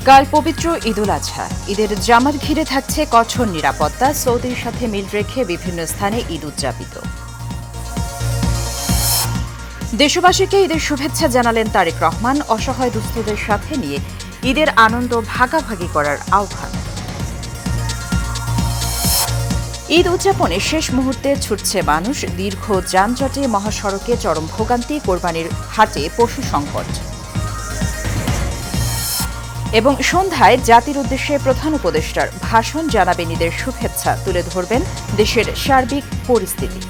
কাল পবিত্র ঈদুল আজহা। ঈদের জামাত ঘিরে থাকছে কঠোর নিরাপত্তা। সৌদির সাথে মিল রেখে বিভিন্ন স্থানে ঈদ উদযাপিত। দেশবাসীকে ঈদের শুভেচ্ছা জানালেন তারেক রহমান। অসহায় দুস্থদের সাথে নিয়ে ঈদের আনন্দ ভাগাভাগি করার আহ্বান। ঈদ উদযাপনে শেষ মুহূর্তে ছুটছে মানুষ। দীর্ঘ যানজটে মহাসড়কে চরম ভোগান্তি, কোরবানির হাটে পশু সংকট। এবং সন্ধ্যায় জাতির উদ্দেশ্যে প্রধান উপদেষ্টার ভাষণ, জানাবেন ঈদের শুভেচ্ছা, তুলে ধরবেন দেশের সার্বিক পরিস্থিতি।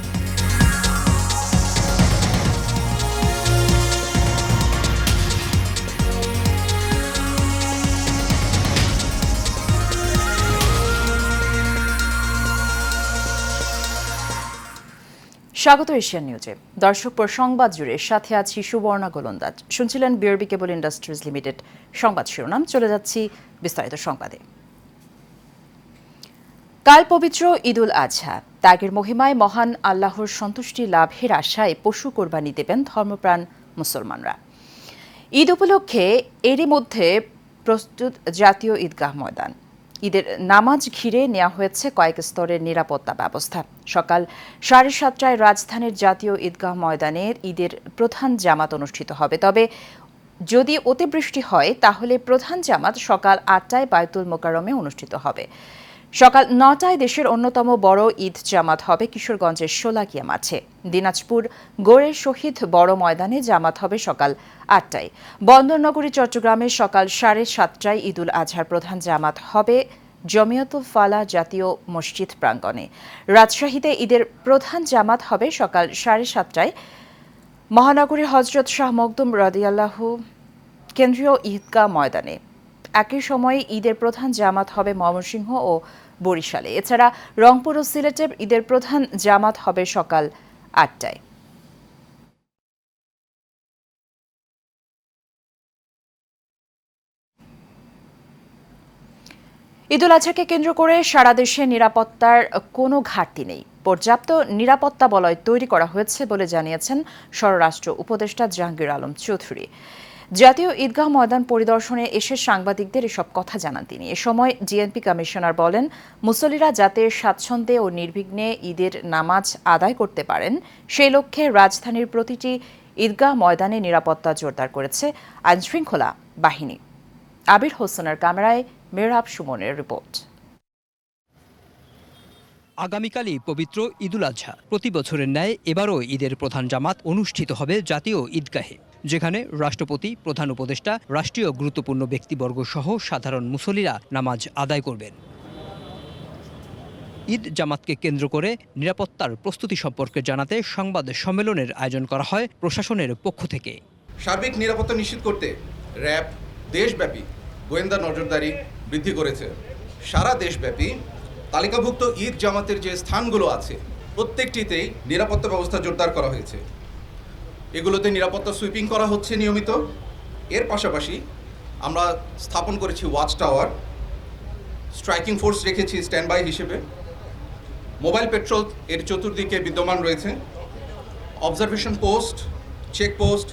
স্বাগত এশিয়ান নিউজে। দর্শক, সংবাদ জুড়ে সাথে আছি সুবর্ণা গোলন্দাজ। শুনছিলেন বিআরবি কেবল ইন্ডাস্ট্রিজ লিমিটেড সংবাদ শিরোনাম। চলে যাচ্ছি বিস্তারিত সংবাদে। কাল পবিত্র ঈদুল আজহা। ত্যাগের মহিমায় মহান আল্লাহর সন্তুষ্টি লাভের আশায় পশু কোরবানি দেবেন ধর্মপ্রাণ মুসলমানরা। ঈদ উপলক্ষে এরই মধ্যে প্রস্তুত জাতীয় ঈদগাহ ময়দান। ঈদের নামাজ ঘিরে নেওয়া হয়েছে কয়েক স্তরের নিরাপত্তা ব্যবস্থা। সকাল 7:30টায় রাজধানীর জাতীয় ঈদগাহ ময়দানে ঈদের প্রধান জামাত অনুষ্ঠিত হবে। তবে যদি অতিবৃষ্টি হয় তাহলে প্রধান জামাত সকাল 8টায় বায়তুল মোকাররমে অনুষ্ঠিত হবে। সকাল 9টায় দেশের অন্যতম বড় ঈদ জামাত হবে কিশোরগঞ্জের শোলাকিয়া মাঠে। দিনাজপুর গোড়ের শহীদ বড় ময়দানে জামাত হবে সকাল 8টায়। বন্দরনগরী চট্টগ্রামে সকাল 7:30টায় ঈদুল আজহার প্রধান জামাত হবে জমিয়তুল ফালাহ জাতীয় মসজিদ প্রাঙ্গণে। রাজশাহীতে ঈদের প্রধান জামাত হবে সকাল 7:30টায় মহানগরীর হযরত শাহ মখদুম রাদিয়াল্লাহু কেন্দ্রীয় ঈদগাহ ময়দানে। একই সময়ে ঈদের প্রধান জামাত হবে ময়মনসিংহ ও বরিশালে। এছাড়া রংপুর ও সিলেটে ঈদের প্রধান জামাত হবে সকাল 8টায়। ঈদুল আজহাকে কেন্দ্র করে সারা দেশে নিরাপত্তার কোনো ঘাটতি নেই। পর্যাপ্ত নিরাপত্তা বলয় তৈরি করা হয়েছে বলে জানিয়েছেন স্বরাষ্ট্র উপদেষ্টা জাহাঙ্গীর আলম চৌধুরী। জাতীয় ঈদগাহ ময়দান পরিদর্শনে এসে সাংবাদিকদের এসব কথা জানান তিনি। এ সময় ডিএনপি কমিশনার বলেন, মুসল্লিরা যাতে স্বাচ্ছন্দ্যে ও নির্বিঘ্নে ঈদের নামাজ আদায় করতে পারেন সেই লক্ষ্যে রাজধানীর প্রতিটি ঈদগাহ ময়দানে নিরাপত্তা জোরদার করেছে আইনশৃঙ্খলা বাহিনী। আবির হোসেনের ক্যামেরায় মেহরাব সুমনের রিপোর্ট। আগামীকালই পবিত্র ঈদুল আজহা। প্রতি বছরের ন্যায় এবারও ঈদের প্রধান জামাত অনুষ্ঠিত হবে জাতীয় ঈদগাহে, যেখানে রাষ্ট্রপতি, প্রধান উপদেষ্টা, রাষ্ট্রীয় গুরুত্বপূর্ণ ব্যক্তিবর্গ সহ সাধারণ মুসল্লিরা নামাজ আদায় করবেন। ঈদ জামাতকে কেন্দ্র করে নিরাপত্তার প্রস্তুতি সম্পর্কে জানাতে সংবাদ সম্মেলনের আয়োজন করা হয় প্রশাসনের পক্ষ থেকে। সার্বিক নিরাপত্তা নিশ্চিত করতে র্যাব দেশব্যাপী গোয়েন্দা নজরদারি বৃদ্ধি করেছে। সারা দেশব্যাপী তালিকাভুক্ত ঈদ জামাতের যে স্থানগুলো আছে প্রত্যেকটিতেই নিরাপত্তা ব্যবস্থা জোরদার করা হয়েছে। এগুলোতে নিরাপত্তা সুইপিং করা হচ্ছে নিয়মিত। এর পাশাপাশি আমরা স্থাপন করেছি ওয়াচ টাওয়ার, স্ট্রাইকিং ফোর্স রেখেছি স্ট্যান্ড বাই হিসেবে, মোবাইল পেট্রোল এর চতুর্দিকে বিদ্যমান রয়েছে, অবজারভেশন পোস্ট, চেকপোস্ট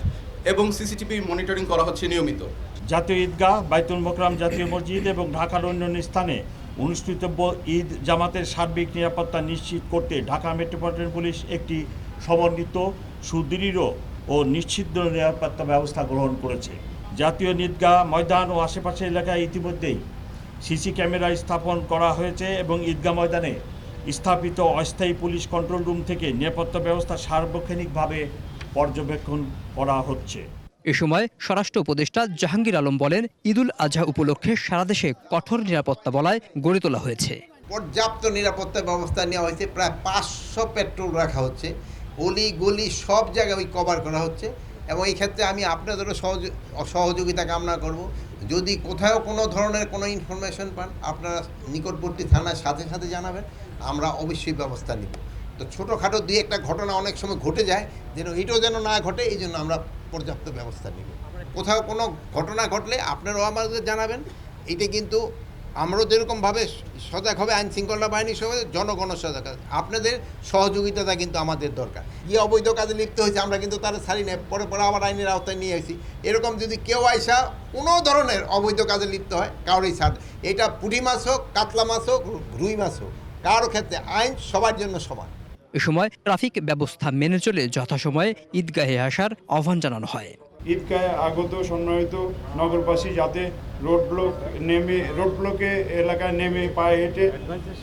এবং সিসিটিভি মনিটরিং করা হচ্ছে নিয়মিত। জাতীয় ঈদগাহ, বায়তুল মোকাররম জাতীয় মসজিদ এবং ঢাকার অন্যান্য স্থানে অনুষ্ঠিতব্য ঈদ জামাতের সার্বিক নিরাপত্তা নিশ্চিত করতে ঢাকা মেট্রোপলিটন পুলিশ একটি সমন্বিত, সুদৃঢ় ও নিশ্চিত নিরাপত্তা ব্যবস্থা গ্রহণ করেছে। জাতীয় ঈদগাহ ময়দান ও আশেপাশের এলাকায় ইতিমধ্যেই সিসি ক্যামেরা স্থাপন করা হয়েছে এবং ঈদগাহ ময়দানে স্থাপিত অস্থায়ী পুলিশ কন্ট্রোল রুম থেকে নিরাপত্তা ব্যবস্থা সার্বক্ষণিকভাবে পর্যবেক্ষণ করা হচ্ছে। এ সময় স্বরাষ্ট্র উপদেষ্টা জাহাঙ্গীর আলম বলেন, ঈদুল আজহা উপলক্ষে সারা দেশে কঠোর নিরাপত্তা বলয় গড়ে তোলা হয়েছে। পর্যাপ্ত নিরাপত্তা ব্যবস্থা নেওয়া হয়েছে। প্রায় 500 পেট্রোল রাখা হচ্ছে, অলি গলি সব জায়গায় কভার করা হচ্ছে। এবং এই ক্ষেত্রে আমি আপনাদেরও সহযোগিতা কামনা করব। যদি কোথাও কোনো ধরনের কোনো ইনফরমেশন পান আপনারা নিকটবর্তী থানার সাথে সাথে জানাবেন, আমরা অবশ্যই ব্যবস্থা নিব। তো ছোটোখাটো দুই একটা ঘটনা অনেক সময় ঘটে যায়, যেন এটাও যেন না ঘটে, এই জন্য আমরা পর্যাপ্ত ব্যবস্থা নিব। কোথাও কোনো ঘটনা ঘটলে আপনারাও আমাদের জানাবেন। এটা কিন্তু আমরাও যেরকমভাবে সজাগ হবে, আইন শৃঙ্খলা বাহিনীর সঙ্গে জনগণের সজাগ হবে। আপনাদের সহযোগিতাটা কিন্তু আমাদের দরকার। যে অবৈধ কাজে লিপ্ত হয়েছে আমরা কিন্তু তারা ছাড়ি না, পরে পরে আবার আইনের আওতায় নিয়ে আসি। এরকম যদি কেউ আইসা কোনো ধরনের অবৈধ কাজে লিপ্ত হয়, কারোই ছাড়, এটা পুঁটি মাছ হোক, কাতলা মাছ হোক, রুই মাছ হোক, কারো ক্ষেত্রে আইন সবার জন্য সমান। এ সময় ট্রাফিক ব্যবস্থা মেনে চলে যথাসময়ে ঈদগাহে আসার আহ্বান জানানো হয়। ঈদগাহে আগত সম্মানিত নগরবাসী যাতে রোড ব্লকে এলাকায় নেমে পায়ে হেঁটে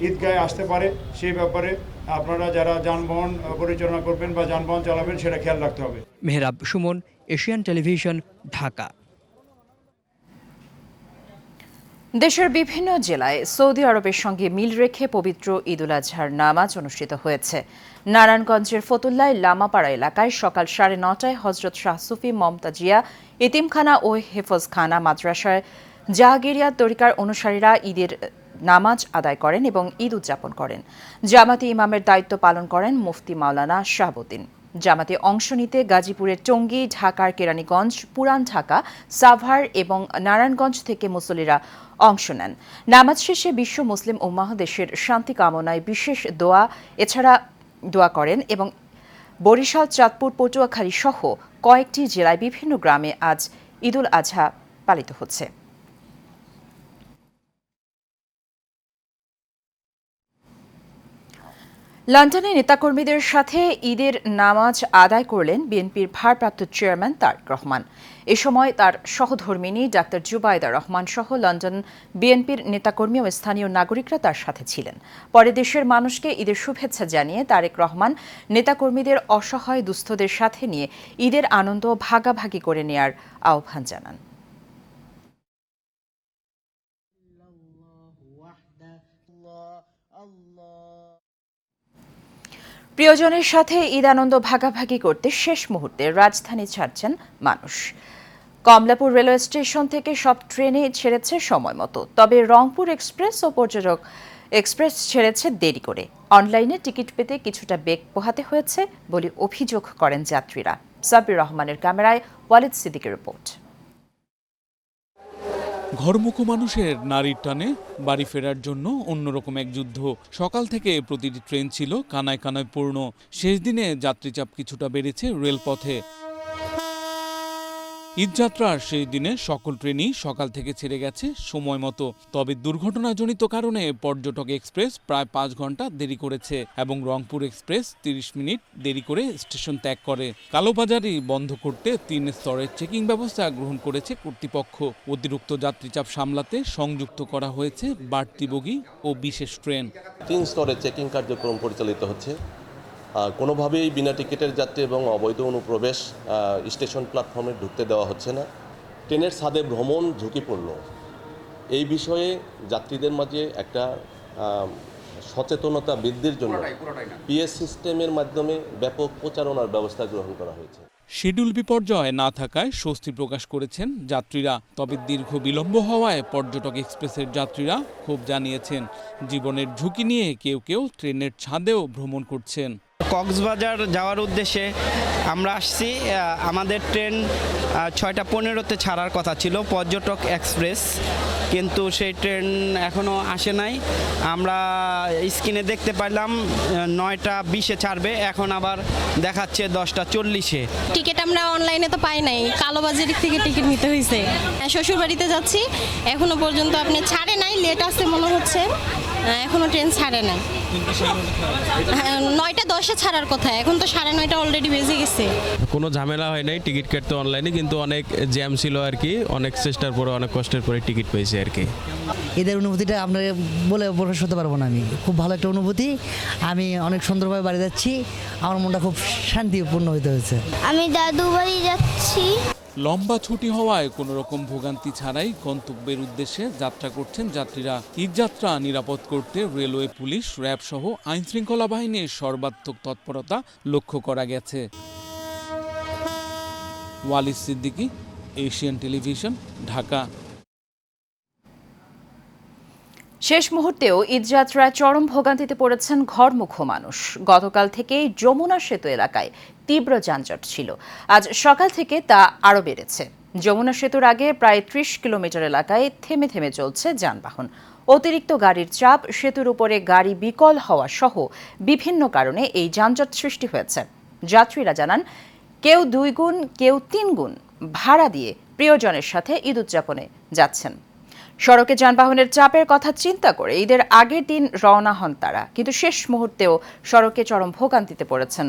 ঈদগাহে আসতে পারে, সেই ব্যাপারে আপনারা যারা যানবাহন পরিচালনা করবেন বা যানবাহন চালাবেন সেটা খেয়াল রাখতে হবে। Mehrab Suman, Asian television, Dhaka. দেশের বিভিন্ন জেলায় সৌদি আরবের সঙ্গে মিল রেখে পবিত্র ঈদুল আজহার নামাজ অনুষ্ঠিত হয়েছে। নারায়ণগঞ্জের ফতুল্লায় লামাপাড়া এলাকায় সকাল 9:30টায় হজরত শাহ সুফি মমতাজিয়া এতিমখানা ও হেফজখানা মাদ্রাসায় জাহাগিরিয়া তরিকার অনুসারীরা ঈদের নামাজ আদায় করেন এবং ঈদ উদযাপন করেন। জামাতি ইমামের দায়িত্ব পালন করেন মুফতি মাওলানা শাহাবুদ্দিন। জামাতে অংশ নিতে গাজীপুরের টঙ্গী, ঢাকার কেরানীগঞ্জ, পুরান ঢাকা, সাভার এবং নারায়ণগঞ্জ থেকে মুসল্লিরা অংশ নেন। নামাজ শেষে বিশ্ব মুসলিম উম্মাহ দেশের শান্তি কামনায় বিশেষ এছাড়া দোয়া করেন এবং বরিশাল, চাঁদপুর, পটুয়াখালী সহ কয়েকটি জেলায় বিভিন্ন গ্রামে আজ ঈদুল আজহা পালিত হচ্ছে। লন্ডনে নেতাকর্মীদের সাথে ঈদের নামাজ আদায় করলেন বিএনপির ভারপ্রাপ্ত চেয়ারম্যান তারেক রহমান। এ সময় তার সহধর্মিণী ডাক্তার জুবাইদা রহমান সহ লন্ডন বিএনপির নেতাকর্মী ও স্থানীয় নাগরিকরা তার সাথে ছিলেন। পরে দেশের মানুষকে ঈদের শুভেচ্ছা জানিয়ে তারেক রহমান নেতাকর্মীদের অসহায় দুস্থদের সাথে নিয়ে ঈদের আনন্দ ভাগাভাগি করে নেয়ার আহ্বান জানান। প্রিয়জনের সাথে ঈদ আনন্দ ভাগাভাগি করতে শেষ মুহূর্তে রাজধানী ছাড়ছেন মানুষ। কমলাপুর রেলওয়ে স্টেশন থেকে সব ট্রেনে ছেড়েছে সময় মতো, তবে রংপুর এক্সপ্রেস ও পর্যটক এক্সপ্রেস ছেড়েছে দেরি করে। অনলাইনে টিকিট পেতে কিছুটা বেগ পোহাতে হয়েছে বলে অভিযোগ করেন যাত্রীরা। সাব্বির রহমানের ক্যামেরায় ওয়ালিদ সিদ্দিকের রিপোর্ট। ঘরমুখো মানুষের নারীর টানে বাড়ি ফেরার জন্য অন্যরকম এক যুদ্ধ। সকাল থেকে প্রতিটি ট্রেন ছিল কানায় কানায় পূর্ণ। শেষ দিনে যাত্রীচাপ কিছুটা বেড়েছে রেলপথে। ঈদযাত্রার সেই দিনে সকল ট্রেনই সকাল থেকে ছেড়ে গেছে সময় মতো, তবে দুর্ঘটনাজনিত কারণে পর্যটক এক্সপ্রেস প্রায় 5 ঘন্টা দেরি করেছে এবং রংপুর এক্সপ্রেস 30 মিনিট দেরি করে স্টেশন ত্যাগ করে। কালোবাজারি বন্ধ করতে 3 স্তরের চেকিং ব্যবস্থা গ্রহণ করেছে কর্তৃপক্ষ। অতিরিক্ত যাত্রীচাপ সামলাতে সংযুক্ত করা হয়েছে বাড়তি বগি ও বিশেষ ট্রেন। 3 স্তরের চেকিং কার্যক্রম পরিচালিত হচ্ছে। কোনোভাবেই বিনা টিকিটের যাত্রী এবং অবৈধ অনুপ্রবেশ স্টেশন প্ল্যাটফর্মে ঢুকতে দেওয়া হচ্ছে না। ট্রেনের ছাদে ভ্রমণ ঝুঁকিপূর্ণ, এই বিষয়ে যাত্রীদের মাঝে একটা সচেতনতা বৃদ্ধির জন্য পিএস সিস্টেমের মাধ্যমে ব্যাপক প্রচারণার ব্যবস্থা গ্রহণ করা হয়েছে। শিডিউল বিপর্যয় না থাকায় স্বস্তি প্রকাশ করেছেন যাত্রীরা, তবে দীর্ঘ বিলম্ব হওয়ায় পর্যটক এক্সপ্রেসের যাত্রীরা ক্ষোভ জানিয়েছেন। জীবনের ঝুঁকি নিয়ে কেউ কেউ ট্রেনের ছাদেও ভ্রমণ করছেন। কক্সবাজার যাওয়ার উদ্দেশ্যে আমরা আসছি। আমাদের ট্রেন 6:15-তে ছাড়ার কথা ছিল, পর্যটক এক্সপ্রেস, কিন্তু সেই ট্রেন এখনও আসে নাই। আমরা স্ক্রিনে দেখতে পাইলাম 9:20-এ ছাড়বে, এখন আবার দেখাচ্ছে 10:40-এ। টিকিট আমরা অনলাইনে তো পাই নাই, কালোবাজারি থেকে টিকিট নিতে হয়েছে। শ্বশুর বাড়িতে যাচ্ছি, এখনো পর্যন্ত আপনি ছাড়ে নাই, লেট আসছে মনে হচ্ছে, এখনো ট্রেন ছাড়ে নাই। 9:10-এ ছাড়ার কথা, এখন তো 9:30 অলরেডি বেজে গেছে। কোনো ঝামেলা হয় নাই টিকিট কাটতে অনলাইনে, কিন্তু অনেক জ্যাম ছিল আর কি। অনেক চেষ্টার পরে, অনেক কষ্টের পরে টিকিট পেয়েছি আর কি। এদের অনুভূতিটা আপনার বলে প্রকাশ করতে পারবো না। আমি খুব ভালো একটা অনুভূতি। আমি অনেক সুন্দরভাবে বাড়ি যাচ্ছি, আমার মনটা খুব শান্তিপূর্ণ হইতে হয়েছে। আমি দাদু বাড়ি যাচ্ছি। লম্বা ছুটি হওয়ায় কোনো রকম ভোগান্তি ছাড়াই গন্তব্যের উদ্দেশ্যে যাত্রা করছেন যাত্রীরা। ঈদযাত্রা নিরাপদ করতে রেলওয়ে, পুলিশ, র্যাব সহ আইনশৃঙ্খলা বাহিনীর সর্বাত্মক তৎপরতা লক্ষ্য করা গেছে। Walid Siddiqui, Asian television, Dhaka. শেষ মুহূর্তেও ঈদযাত্রায় চরম ভোগান্তিতে পড়েছেন ঘরমুখো মানুষ। গতকাল থেকেই যমুনা সেতু এলাকায় তীব্র যানজট ছিল। আজ সকাল থেকে তা আরও বেড়েছে। যমুনা সেতুর আগে প্রায় ৩০ কিলোমিটার এলাকায় থেমে থেমে চলছে যানবাহন। অতিরিক্ত গাড়ির চাপ, সেতুর উপরে গাড়ি বিকল হওয়া সহ বিভিন্ন কারণে এই যানজট সৃষ্টি হয়েছে। যাত্রীরা জানান, কেউ ২ গুণ, কেউ ৩ গুণ ভাড়া দিয়ে প্রিয়জনের সাথে ঈদ উদযাপনে যাচ্ছেন। সড়কে যানবাহনের চাপের কথা চিন্তা করে ঈদের আগের দিন রওনা হন তারা, কিন্তু শেষ মুহূর্তেও সড়কে চরম ভোগান্তিতে পড়েছেন।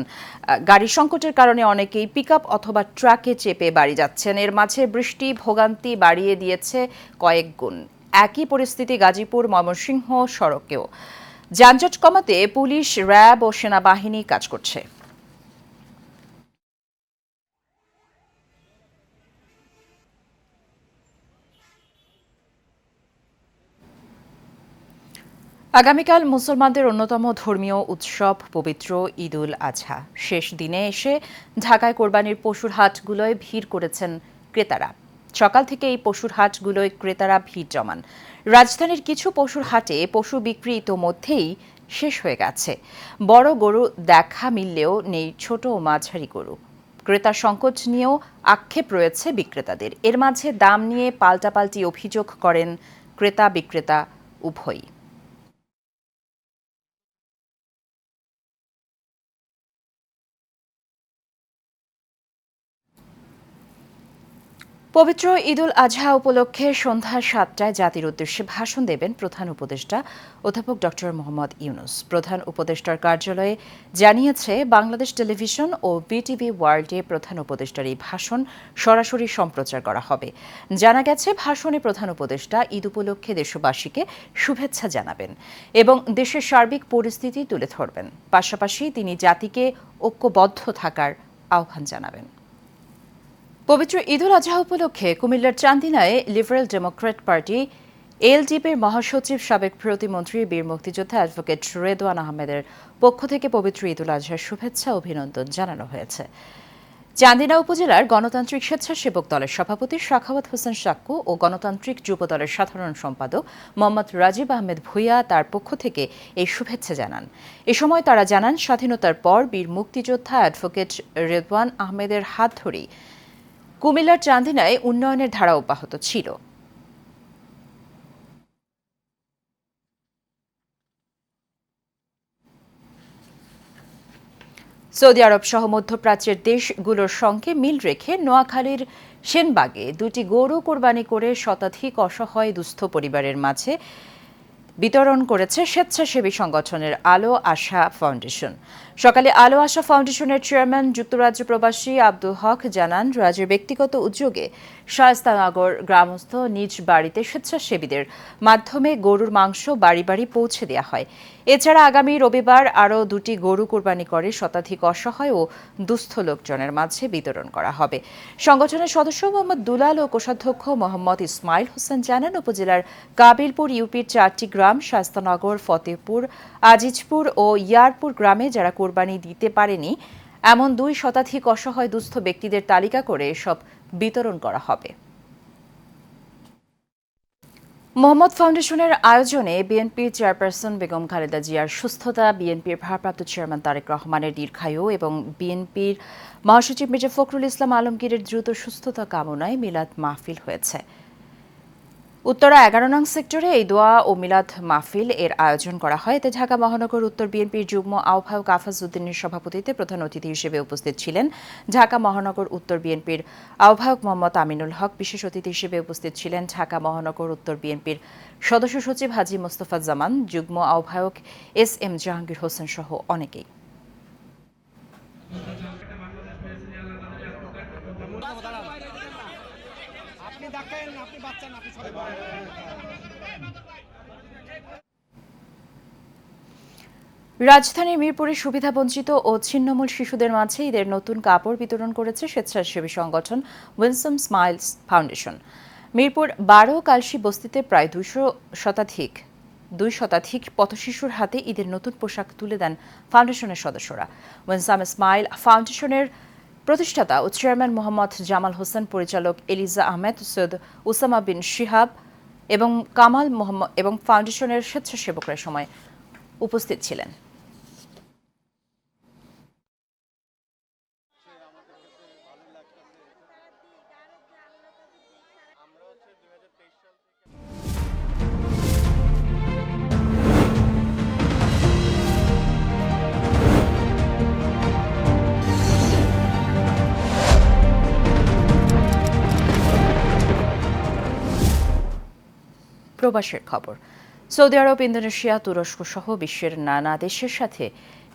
গাড়ি সংকটের কারণে অনেকেই পিকআপ অথবা ট্রাকে চেপে বাড়ি যাচ্ছেন। এর মাঝে বৃষ্টি ভোগান্তি বাড়িয়ে দিয়েছে কয়েক গুণ। একই পরিস্থিতি গাজীপুর ময়মনসিংহ সড়কেও। যানজট কমাতে পুলিশ, র্যাব ও সেনাবাহিনী কাজ করছে। আগামীকাল মুসলমানদের অন্যতম ধর্মীয় উৎসব পবিত্র ঈদ উল আজহা। শেষ দিনে এসে ঢাকায় কোরবানির পশুর হাটগুলোয় ভিড় করেছেন ক্রেতারা। সকাল থেকে এই পশুর হাটগুলোয় ক্রেতারা ভিড় জমান। রাজধানীর কিছু পশুর হাটে পশু বিক্রি ইতোমধ্যেই শেষ হয়ে গেছে। বড় গরু দেখা মিললেও নেই ছোট ও মাঝারি গরু। ক্রেতা সংকট নিয়েও আক্ষেপ রয়েছে বিক্রেতাদের। এর মাঝে দাম নিয়ে পাল্টাপাল্টি অভিযোগ করেন ক্রেতা বিক্রেতা উভয়ই। পবিত্র ঈদ উল আজহা উপলক্ষে সন্ধ্যা ৭টায় জাতির উদ্দেশ্যে ভাষণ দেবেন প্রধান উপদেষ্টা অধ্যাপক ডক্টর মোহাম্মদ ইউনূস। প্রধান উপদেষ্টার কার্যালয়ে জানিয়েছে, বাংলাদেশ টেলিভিশন ও বিটিভি ওয়ার্ল্ডে প্রধান উপদেষ্টার এই ভাষণ সরাসরি সম্প্রচার করা হবে। জানা গেছে, ভাষণে প্রধান উপদেষ্টা ঈদ উপলক্ষে দেশবাসীকে শুভেচ্ছা জানাবেন এবং দেশের সার্বিক পরিস্থিতি তুলে ধরবেন। পাশাপাশি তিনি জাতিকে ঐক্যবদ্ধ থাকার আহ্বান জানাবেন। পবিত্র ঈদ উল আজহা উপলক্ষে কুমিল্লার চান্দিনায় লিবারেল ডেমোক্র্যাট পার্টি এলডিপির মহাসচিব সাবেক প্রতিমন্ত্রী বীর মুক্তিযোদ্ধা অ্যাডভোকেট রেদওয়ান আহমেদের পক্ষ থেকে পবিত্র ঈদ উল আজহার শুভেচ্ছা অভিনন্দন জানানো হয়েছে। চান্দিনা উপজেলার গণতান্ত্রিক স্বেচ্ছাসেবক দলের সভাপতি সাখাওয়াত হোসেন সাক্কু ও গণতান্ত্রিক যুব দলের সাধারণ সম্পাদক মোহাম্মদ রাজীব আহমেদ ভূঁইয়া তার পক্ষ থেকে এই শুভেচ্ছা জানান। এ সময় তারা জানান, স্বাধীনতার পর বীর মুক্তিযোদ্ধা অ্যাডভোকেট রেদওয়ান আহমেদের হাত ধরেই কুমিল্লার চান্দিনায় উন্নয়নের ধারা অব্যাহত ছিল। সৌদি আরব সহ মধ্যপ্রাচ্যের দেশগুলোর সঙ্গে মিল রেখে নোয়াখালীর সেনবাগে 2টি গরু কোরবানি করে শতাধিক অসহায় দুস্থ পরিবারের মাঝে বিতরণ করেছে স্বেচ্ছাসেবী সংগঠনের আলো আশা ফাউন্ডেশন। সকালে আলো আশা ফাউন্ডেশনের চেয়ারম্যান যুক্তরাজ্য প্রবাসী আব্দুল হক জানান, রাজ্যের ব্যক্তিগত উদ্যোগে শায়েস্তানগর গ্রামস্থ নিজ বাড়িতে স্বেচ্ছাসেবীদের মাধ্যমে গরুর মাংস বাড়ি বাড়ি পৌঁছে দেওয়া হয়। এছাড়া আগামী রবিবার আরও 2টি গরু কোরবানি করে শতাধিক অসহায় ও দুস্থ লোকজনের মাঝে বিতরণ করা হবে। সংগঠনের সদস্য মোহাম্মদ দুলাল ও কোষাধ্যক্ষ মোহাম্মদ ইসমাইল হোসেন জানান, উপজেলার কাবিলপুর ইউপির 4টি গ্রাম শায়েস্তানগর, ফতেপুর, আজিজপুর ও ইয়ারপুর গ্রামে যারা কোরবানি দিতে পারেনি এমন 2 শতাধিক অসহায় দুস্থ ব্যক্তিদের তালিকা করে সব বিতরণ করা হবে। মোহাম্মদ ফাউন্ডেশনের আয়োজনে বিএনপির চেয়ারপারসন বেগম খালেদা জিয়ার সুস্থতা, বিএনপির ভারপ্রাপ্ত চেয়ারম্যান তারেক রহমানের দীর্ঘায়ু এবং বিএনপির মহাসচিব মির্জা ফখরুল ইসলাম আলমগীরের দ্রুত সুস্থতা কামনায় মিলাদ মাহফিল হয়েছে। উত্তরা 11 নং সেক্টরে এই দোয়া ও মিলাদ মাহফিল এর আয়োজন করা হয়। এতে ঢাকা মহানগর উত্তর বিএনপির যুগ্ম আহ্বায়ক আফাজ উদ্দিনের সভাপতিত্বে প্রধান অতিথি হিসেবে উপস্থিত ছিলেন ঢাকা মহানগর উত্তর বিএনপির আহ্বায়ক মোহাম্মদ আমিনুল হক। বিশেষ অতিথি হিসেবে উপস্থিত ছিলেন ঢাকা মহানগর উত্তর বিএনপির সদস্য সচিব হাজী মোস্তফা জামান, যুগ্ম আহ্বায়ক এস.এম. জাহাঙ্গীর হোসেন সহ অনেকেই। রাজধানীর মিরপুরে সুবিধাবঞ্চিত ও ছিন্নমূল শিশুদের মাঝে ঈদের নতুন কাপড় বিতরণ করেছে স্বেচ্ছাসেবী সংগঠন Winsome smiles foundation. Mirpur 12 Kalshi বস্তিতে প্রায় 2 শতাধিক পথশিশুর হাতে ঈদের নতুন পোশাক তুলে দেন ফাউন্ডেশনের সদস্যরা। উইনসাম স্মাইল ফাউন্ডেশনের প্রতিষ্ঠাতা ও চেয়ারম্যান মোহাম্মদ জামাল হোসেন, পরিচালক এলিজা আহমেদ, সৈয়দ উসামা বিন শিহাব, এবং কামাল মোহাম্মদ এবং ফাউন্ডেশনের স্বেচ্ছাসেবকরা সময় উপস্থিত ছিলেন। প্রবাসের খবর। সৌদি আরব, ইন্দোনেশিয়া, তুরস্ক সহ বিশ্বের নানা দেশের সাথে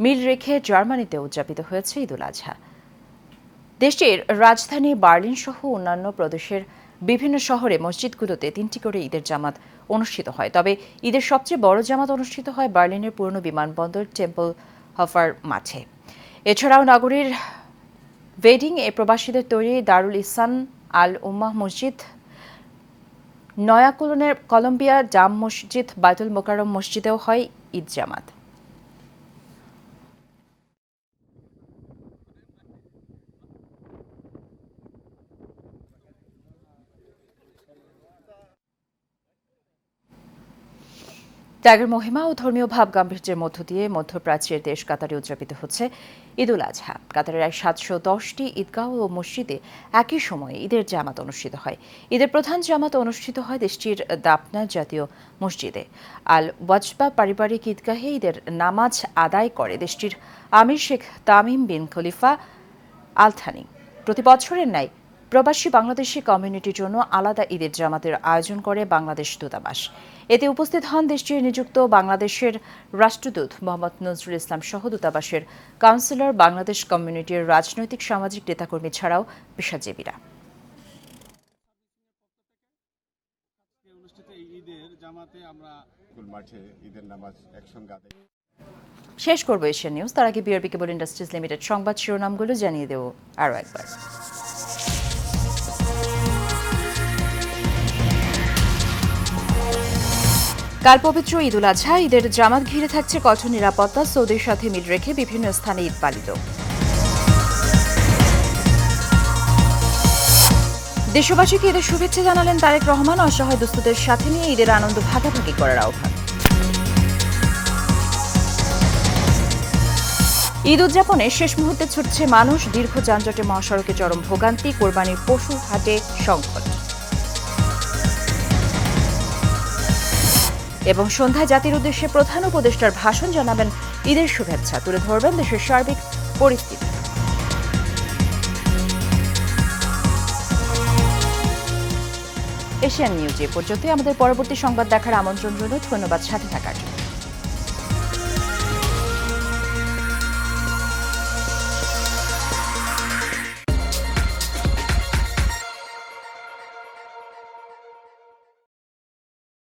মিল রেখে জার্মানিতে উদযাপিত হয়েছে ঈদুল আজহা। দেশটির রাজধানী বার্লিন সহ অন্যান্য প্রদেশের বিভিন্ন শহরে মসজিদগুলোতে 3টি করে ঈদের জামাত অনুষ্ঠিত হয়। তবে ঈদের সবচেয়ে বড় জামাত অনুষ্ঠিত হয় বার্লিনের পুরনো বিমানবন্দর টেম্পল হফার মাঠে। এছাড়াও নগরীর ওয়েডিং এ প্রবাসীদের তৈরি দারুল ইহসান আল উম্মাহ মসজিদ, নয়া কলম্বিয়া জাম মসজিদ, বাইতুল মোকাররম মসজিদেও হয় ঈদ জামাত। ত্যাগের মহিমা ও ধর্মীয় ভাব গাম্ভীর্যের মধ্য দিয়ে মধ্যপ্রাচ্যের দেশ কাতারে উদযাপিত হচ্ছে ঈদুল আজহা। কাতারের 710টি ঈদগাহ ও মসজিদে একই সময়ে ঈদের জামাত অনুষ্ঠিত হয়। ঈদের প্রধান জামাত অনুষ্ঠিত হয় দেশটির দাপনা জাতীয় মসজিদে। আল ওয়াজবা পারিবারিক ঈদগাহে ঈদের নামাজ আদায় করে দেশটির আমির শেখ তামিম বিন খলিফা আল থানি। প্রতি বছরের ন্যায় প্রবাসী বাংলাদেশি কমিউনিটির জন্য আলাদা ঈদের জামাতের আয়োজন করে বাংলাদেশ দূতাবাস। এতে উপস্থিত হন দেশটির নিযুক্ত বাংলাদেশের রাষ্ট্রদূত মোহাম্মদ নজরুল ইসলাম সহ দূতাবাসের কাউন্সিলর, বাংলাদেশ কমিউনিটির রাজনৈতিক সামাজিক নেতাকর্মী ছাড়াও পেশাজীবীরা। শেষ করব এশিয়ান নিউজ। তার আগে বিআরবি কেবল ইন্ডাস্ট্রিজ লিমিটেড সংবাদ শিরোনামগুলো জানিয়ে দেব আরও একবার। কাল পবিত্র ঈদুল আজহা। ঈদের জামাত ঘিরে থাকছে কঠোর নিরাপত্তা। সৌদির সাথে মিল রেখে বিভিন্ন স্থানে ঈদ পালিত। দেশবাসীকে ঈদের শুভেচ্ছা জানালেন তারেক রহমান। অসহায় দুস্থদের সাথে নিয়ে ঈদের আনন্দ ভাগাভাগি করার আহ্বান। ঈদ উদযাপনে শেষ মুহূর্তে ছুটছে মানুষ। দীর্ঘ যানজটে মহাসড়কে চরম ভোগান্তি। কোরবানির পশু হাটে সংকট। এবং সন্ধ্যায় জাতির উদ্দেশ্যে প্রধান উপদেষ্টার ভাষণ, জানাবেন ঈদের শুভেচ্ছা, তুলে ধরবেন দেশের সার্বিক পরিস্থিতি। এশিয়ান নিউজ এ পর্যন্ত। আমাদের পরবর্তী সংবাদ দেখার আমন্ত্রণ রইল। ধন্যবাদ সাথে থাকার জন্য।